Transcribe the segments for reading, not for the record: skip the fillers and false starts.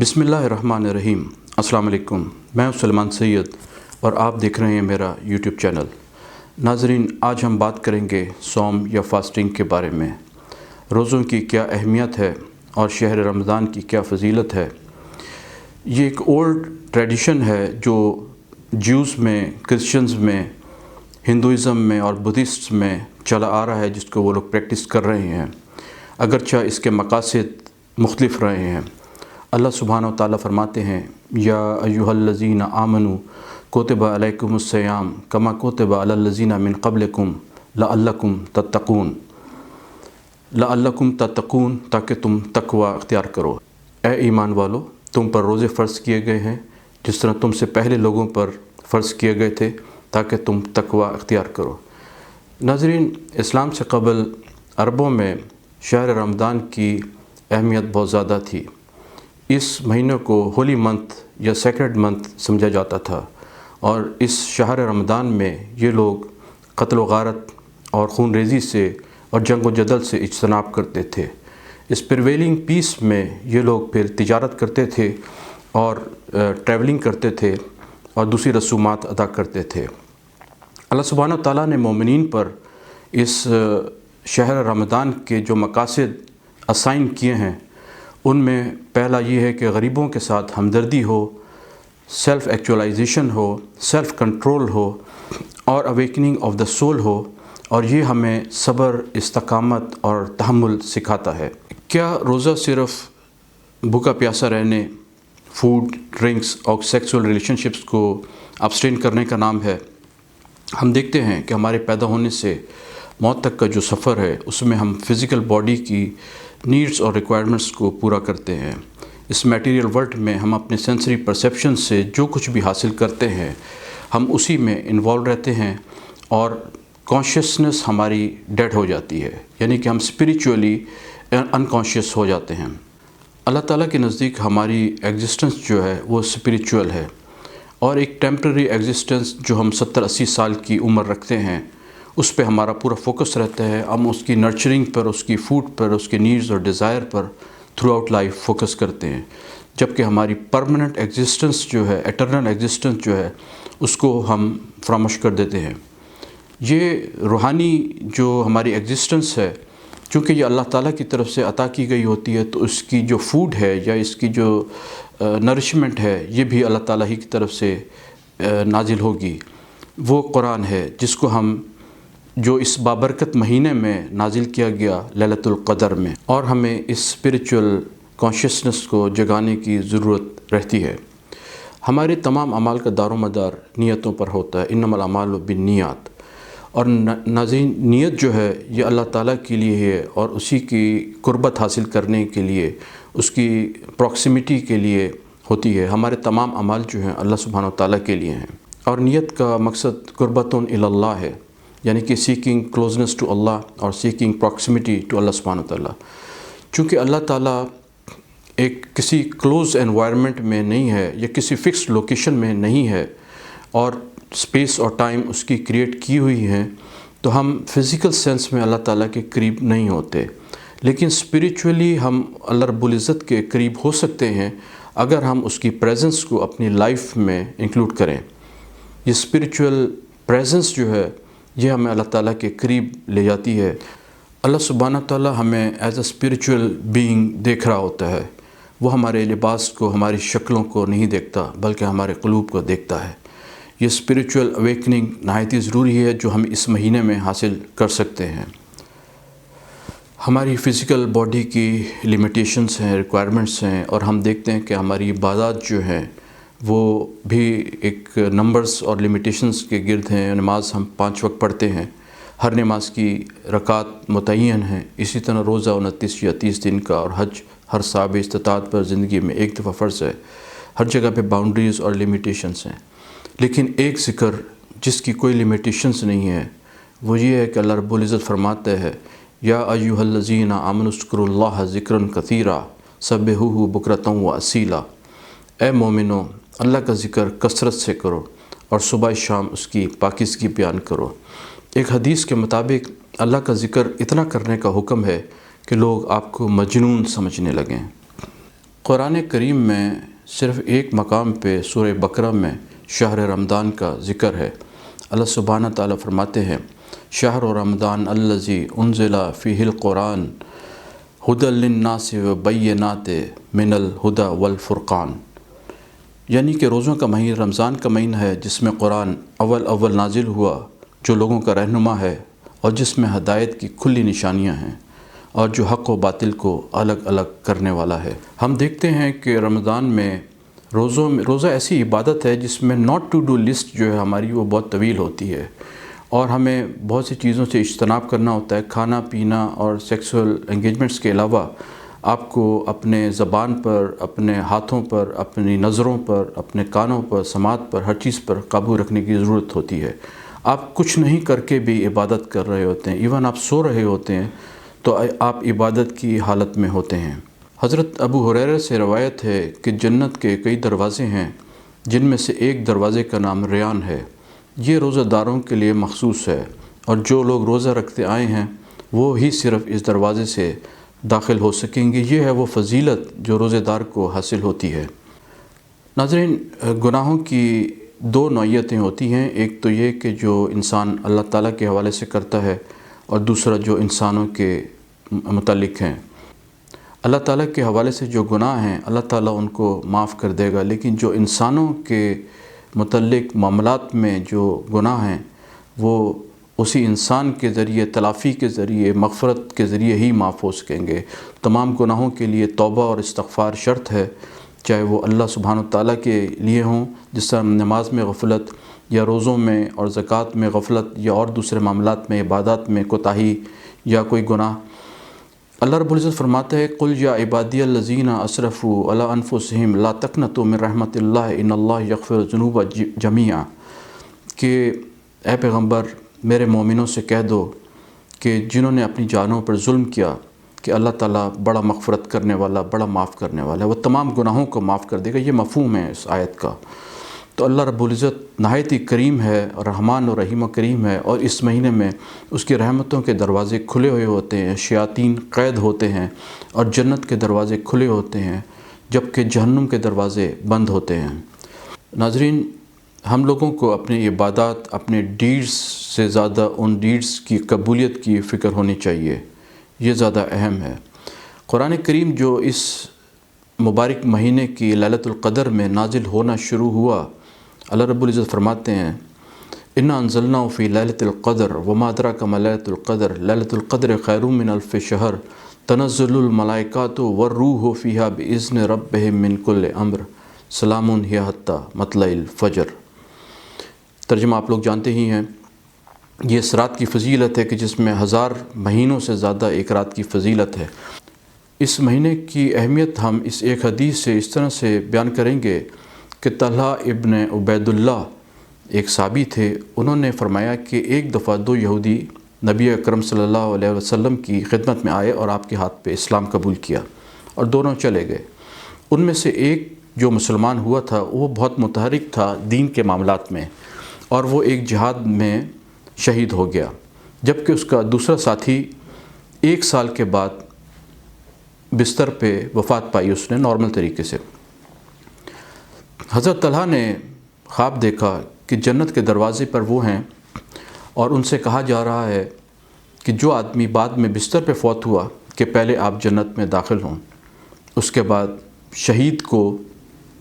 बिस्मिल्लाहिर्रहमानिर्रहीम। अस्सलाम वालेकुम। मैं हूं सलमान सैयद और आप देख रहे हैं मेरा यूट्यूब चैनल। नाज़रीन, आज हम बात करेंगे सौम या फास्टिंग के बारे में। रोज़ों की क्या अहमियत है और शहर रमज़ान की क्या फ़जीलत है। ये एक ओल्ड ट्रेडिशन है जो ज्यूज़ में, क्रिश्चियंस में, हिंदुइज़म में और बुद्धिस्ट में चला आ रहा है, जिसको वो लोग प्रैक्टिस कर रहे हैं, अगरचा इसके मकासद मुख्तलिफ रहे हैं। अल्लाह सुब्हानहू व तआला फरमाते हैं, या अय्युहल्लज़ीना आमनू कुतिबा अलैकुमुस्सियाम कमा कुतिबा अलल्लज़ीना मिन क़ब्लिकुम लअल्लकुम तत्तक़ून। लअल्लकुम तत्तक़ून, ताकि तुम तक़वा अख्तियार करो। ए ईमान वालो, तुम पर रोज़े फ़र्ज़ किए गए हैं जिस तरह तुमसे पहले लोगों पर फ़र्ज़ किए गए थे, ताकि तुम तक़वा अख्तियार करो। नाज़रीन, इस्लाम से क़बल अरबों में शहर रमज़ान की अहमियत बहुत ज़्यादा थी। इस महीने को होली मंथ या सेक्रेड मंथ समझा जाता था और इस शहर रमज़ान में ये लोग क़त्ल व गारत और खून रेज़ी से और जंग व जदल से इज्तनाब करते थे। इस प्रिवेलिंग पीस में ये लोग फिर तिजारत करते थे और ट्रैवलिंग करते थे और दूसरी रसूमात अदा करते थे। अल्लाह सुब्हानहू व तआला ने मोमिनीन पर इस शहर रमज़ान के जो मकासद असाइन किए हैं, उनमें पहला ये है कि गरीबों के साथ हमदर्दी हो, सेल्फ़ एक्चुअलाइजेशन हो, सेल्फ़ कंट्रोल हो और अवेकनिंग ऑफ द सोल हो, और ये हमें सब्र, इस्तकामत और तहम्मुल सिखाता है। क्या रोज़ा सिर्फ़ भूखा प्यासा रहने, फूड, ड्रिंक्स और सेक्सुअल रिलेशनशिप्स को अब्स्टेन करने का नाम है? हम देखते हैं कि हमारे पैदा होने से मौत तक का जो सफ़र है, उसमें हम फ़िज़िकल बॉडी की नीड्स और रिक्वायरमेंट्स को पूरा करते हैं। इस मटेरियल वर्ल्ड में हम अपने सेंसरी परसेप्शन से जो कुछ भी हासिल करते हैं, हम उसी में इन्वॉल्व रहते हैं और कॉन्शियसनेस हमारी डेड हो जाती है, यानी कि हम स्पिरिचुअली अनकॉन्शियस हो जाते हैं। अल्लाह ताला के नज़दीक हमारी एग्जिस्टेंस जो है वो स्पिरिचुअल है, और एक टेम्पररी एग्जिस्टेंस जो हम 70-80 साल की उम्र रखते हैं, उस पे हमारा पूरा फोकस रहता है। हम उसकी नर्चरिंग पर, उसकी फूड पर, उसके नीड्स और डिज़ायर पर थ्रू आउट लाइफ फोकस करते हैं, जबकि हमारी परमानेंट एग्जिस्टेंस जो है, एटर्नल एग्जिस्टेंस जो है, उसको हम फरामोश कर देते हैं। ये रूहानी जो हमारी एग्जिस्टेंस है, चूँकि ये अल्लाह ताला की तरफ से अता की गई होती है, तो इसकी जो फूड है या इसकी जो नरिशमेंट है, ये भी अल्लाह ताला ही की तरफ से नाजिल होगी। वो कुरान है जिसको हम, जो इस बाबरकत महीने में नाजिल किया गया लैलतुल क़द्र में, और हमें इस स्पिरिचुअल कॉन्शियसनेस को जगाने की ज़रूरत रहती है। हमारे तमाम अमाल का दारोमदार नीयतों पर होता है। इन्नमल अमालु बिन्नियात। और नाज़रीन, नीयत जो है ये अल्लाह ताला के लिए है और उसी की कुर्बत हासिल करने के लिए, उसकी प्रॉक्सिमिटी के लिए होती है। हमारे तमाम अमाल जो हैं अल्लाह सुब्हानहू व तआला के लिए हैं, और नीयत का मकसद कुर्बतुन इलल्लाह है, यानी कि सीकिंग क्लोजनेस टू अल्लाह और सीकिंग प्रॉक्सिमिटी टू अल्लाह सुब्हानहू व तआला। चूँकि अल्लाह ताला एक किसी क्लोज़ एनवायरनमेंट में नहीं है या किसी फ़िक्स्ड लोकेशन में नहीं है, और स्पेस और टाइम उसकी क्रिएट की हुई हैं, तो हम फ़िज़िकल सेंस में अल्लाह ताला के करीब नहीं होते। लेकिन स्पिरिचुअली हम अल्लाह रब्बुल इज़्ज़त के करीब हो सकते हैं अगर हम उसकी प्रेजेंस को अपनी लाइफ में इंक्लूड करें। ये स्पिरिचुअल प्रेजेंस जो है, ये हमें अल्लाह ताला के करीब ले जाती है। अल्लाह सुब्हानहू व तआला हमें एज अ स्पिरिचुअल बीइंग देख रहा होता है। वो हमारे लिबास को, हमारी शक्लों को नहीं देखता, बल्कि हमारे क़ुलूब को देखता है। ये स्पिरिचुअल अवेकनिंग नहायत ही ज़रूरी है जो हम इस महीने में हासिल कर सकते हैं। हमारी फ़िज़िकल बॉडी की लिमिटेशंस हैं, रिक्वायरमेंट्स हैं, और हम देखते हैं कि हमारी इबादत जो हैं वो भी एक नंबर्स और लिमिटेशंस के गिर्द हैं। नमाज हम 5 वक्त पढ़ते हैं, हर नमाज की रकात मुतय्यन है। इसी तरह रोज़ा 29 या 30 दिन का, और हज हर साहिब इस्तिताअत पर ज़िंदगी में एक दफ़ा फ़र्ज़ है। हर जगह पे बाउंड्रीज़ और लिमिटेशंस हैं, लेकिन एक ज़िक्र जिसकी कोई लिमिटेशंस नहीं है, वो ये है कि अल्लाह रब्बुल इज़्ज़त फरमाता है, या अय्युहल्लज़ीना आमनुज़्कुरुल्लाह ज़िक्रन कसीरा सब्बिहुहु बुक्रतन व असीला। ए मोमिनो, अल्लाह का ज़िक्र कसरत से करो और सुबह शाम उसकी पाकीज़गी बयान करो। एक हदीस के मुताबिक अल्लाह का ज़िक्र इतना करने का हुक्म है कि लोग आपको मजनून समझने लगें। قرآن کریم میں صرف ایک مقام پہ سورہ بقرہ میں شہر رمضان کا ذکر ہے۔ اللہ سبحانہ تعالیٰ فرماتے ہیں شہر رمضان الذی انزل فیہ القرآن ھدی للناس وبینات من الھدی والفرقان، یعنی کہ روزوں کا مہینہ رمضان کا مہینہ ہے جس میں قرآن اول نازل ہوا، جو لوگوں کا رہنما ہے اور جس میں ہدایت کی کھلی نشانیاں ہیں اور جو حق و باطل کو الگ الگ کرنے والا ہے۔ ہم دیکھتے ہیں کہ رمضان میں روزہ ایسی عبادت ہے جس میں ناٹ ٹو ڈو لسٹ جو ہے ہماری وہ بہت طویل ہوتی ہے، اور ہمیں بہت سی چیزوں سے اجتناب کرنا ہوتا ہے۔ کھانا پینا اور سیکسول انگیجمنٹس کے علاوہ آپ کو اپنے زبان پر، اپنے ہاتھوں پر، اپنی نظروں پر، اپنے کانوں پر، سماعت پر، ہر چیز پر قابو رکھنے کی ضرورت ہوتی ہے۔ آپ کچھ نہیں کر کے بھی عبادت کر رہے ہوتے ہیں، ایون آپ سو رہے ہوتے ہیں تو آپ عبادت کی حالت میں ہوتے ہیں۔ حضرت ابو ہریرہ سے روایت ہے کہ جنت کے کئی دروازے ہیں جن میں سے ایک دروازے کا نام ریان ہے، یہ روزہ داروں کے لیے مخصوص ہے، اور جو لوگ روزہ رکھتے آئے ہیں وہ ہی صرف اس دروازے سے داخل ہو سکیں گے۔ یہ ہے وہ فضیلت جو روزہ دار کو حاصل ہوتی ہے۔ ناظرین، گناہوں کی دو نوعیتیں ہوتی ہیں، ایک تو یہ کہ جو انسان اللہ تعالیٰ کے حوالے سے کرتا ہے، اور دوسرا جو انسانوں کے متعلق ہیں۔ اللہ تعالیٰ کے حوالے سے جو گناہ ہیں اللہ تعالیٰ ان کو معاف کر دے گا، لیکن جو انسانوں کے متعلق معاملات میں جو گناہ ہیں وہ اسی انسان کے ذریعے، تلافی کے ذریعے، مغفرت کے ذریعے ہی معاف ہو سکیں گے۔ تمام گناہوں کے لیے توبہ اور استغفار شرط ہے، چاہے وہ اللہ سبحانہ تعالیٰ کے لیے ہوں، جس طرح نماز میں غفلت، یا روزوں میں اور زکوٰۃ میں غفلت، یا اور دوسرے معاملات میں، عبادات میں کوتاہی یا کوئی گناہ۔ اللہ رب العزت فرماتا ہے قل یا عبادی الذین اسرفوا علی انفسہم لا تقنطوا من رحمت اللہ ان اللہ یغفر الذنوب جمیعا، کہ اے پیغمبر میرے مومنوں سے کہہ دو کہ جنہوں نے اپنی جانوں پر ظلم کیا کہ اللہ تعالیٰ بڑا مغفرت کرنے والا، بڑا معاف کرنے والا ہے، وہ تمام گناہوں کو معاف کر دے گا۔ یہ مفہوم ہے اس آیت کا۔ تو اللہ رب العزت نہایت ہی کریم ہے، رحمان و رحیم و کریم ہے، اور اس مہینے میں اس کی رحمتوں کے دروازے کھلے ہوئے ہوتے ہیں، شیاطین قید ہوتے ہیں، اور جنت کے دروازے کھلے ہوتے ہیں، جبکہ جہنم کے دروازے بند ہوتے ہیں۔ ناظرین، ہم لوگوں کو اپنی عبادات، اپنے ڈیڈز سے زیادہ ان ڈیڈز کی قبولیت کی فکر ہونی چاہیے، یہ زیادہ اہم ہے۔ قرآن کریم جو اس مبارک مہینے کی لیلۃ القدر میں نازل ہونا شروع ہوا، اللہ رب العزت فرماتے ہیں انا انزلناہ فی لیلۃ القدر وما ادراک ما لیلۃ القدر لیلۃ القدر خیر من الف شہر تنزل الملائکۃ والروح فیہا باذن ربہم من کل امر سلام ہی حتی مطلع الفجر۔ ترجمہ آپ لوگ جانتے ہی ہیں، یہ اس رات کی فضیلت ہے کہ جس میں 1000 مہینوں سے زیادہ ایک رات کی فضیلت ہے۔ اس مہینے کی اہمیت ہم اس ایک حدیث سے اس طرح سے بیان کریں گے کہ طلحہ ابن عبید اللہ ایک صحابی تھے، انہوں نے فرمایا کہ ایک دفعہ 2 یہودی نبی اکرم صلی اللہ علیہ وسلم کی خدمت میں آئے اور آپ کے ہاتھ پہ اسلام قبول کیا، اور دونوں چلے گئے۔ ان میں سے ایک جو مسلمان ہوا تھا وہ بہت متحرک تھا دین کے معاملات میں، اور وہ ایک جہاد میں شہید ہو گیا، جبکہ اس کا دوسرا ساتھی 1 سال کے بعد بستر پہ وفات پائی اس نے نارمل طریقے سے۔ حضرت طلحہ نے خواب دیکھا کہ جنت کے دروازے پر وہ ہیں، اور ان سے کہا جا رہا ہے کہ جو آدمی بعد میں بستر پہ فوت ہوا کہ پہلے آپ جنت میں داخل ہوں، اس کے بعد شہید کو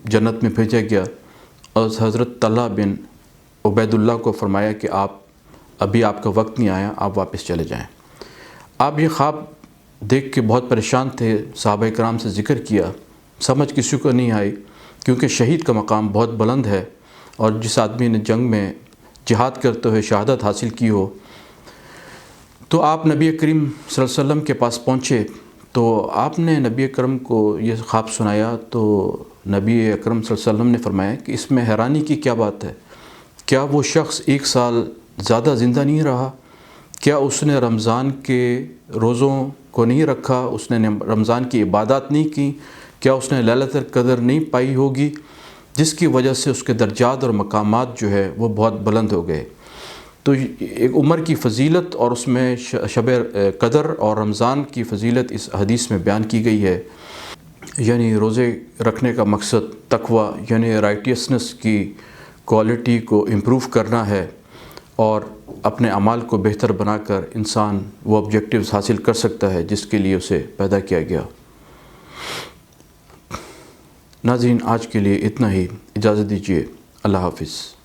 جنت میں بھیجا گیا، اور حضرت طلحہ بن عبید اللہ کو فرمایا کہ ابھی آپ کا وقت نہیں آیا، آپ واپس چلے جائیں۔ آپ یہ خواب دیکھ کے بہت پریشان تھے، صحابہ کرام سے ذکر کیا، سمجھ کسی کو نہیں آئی، کیونکہ شہید کا مقام بہت بلند ہے، اور جس آدمی نے جنگ میں جہاد کرتے ہوئے شہادت حاصل کی ہو۔ تو آپ نبی کریم صلی اللہ علیہ وسلم کے پاس پہنچے، تو آپ نے نبی اکرم کو یہ خواب سنایا، تو نبی اکرم صلی اللہ علیہ وسلم نے فرمایا کہ اس میں حیرانی کی کیا بات ہے؟ کیا وہ شخص 1 سال زیادہ زندہ نہیں رہا؟ کیا اس نے رمضان کے روزوں کو نہیں رکھا؟ اس نے رمضان کی عبادات نہیں کی؟ کیا اس نے لیلۃ القدر نہیں پائی ہوگی، جس کی وجہ سے اس کے درجات اور مقامات جو ہے وہ بہت بلند ہو گئے؟ تو ایک عمر کی فضیلت اور اس میں شب قدر اور رمضان کی فضیلت اس حدیث میں بیان کی گئی ہے۔ یعنی روزے رکھنے کا مقصد تقوی یعنی رائٹیسنس کی کوالٹی کو امپروو کرنا ہے اور اپنے اعمال کو بہتر بنا کر انسان وہ آبجیکٹیوز حاصل کر سکتا ہے جس کے لیے اسے پیدا کیا گیا۔ ناظرین، آج کے لیے اتنا ہی، اجازت دیجیے، اللہ حافظ۔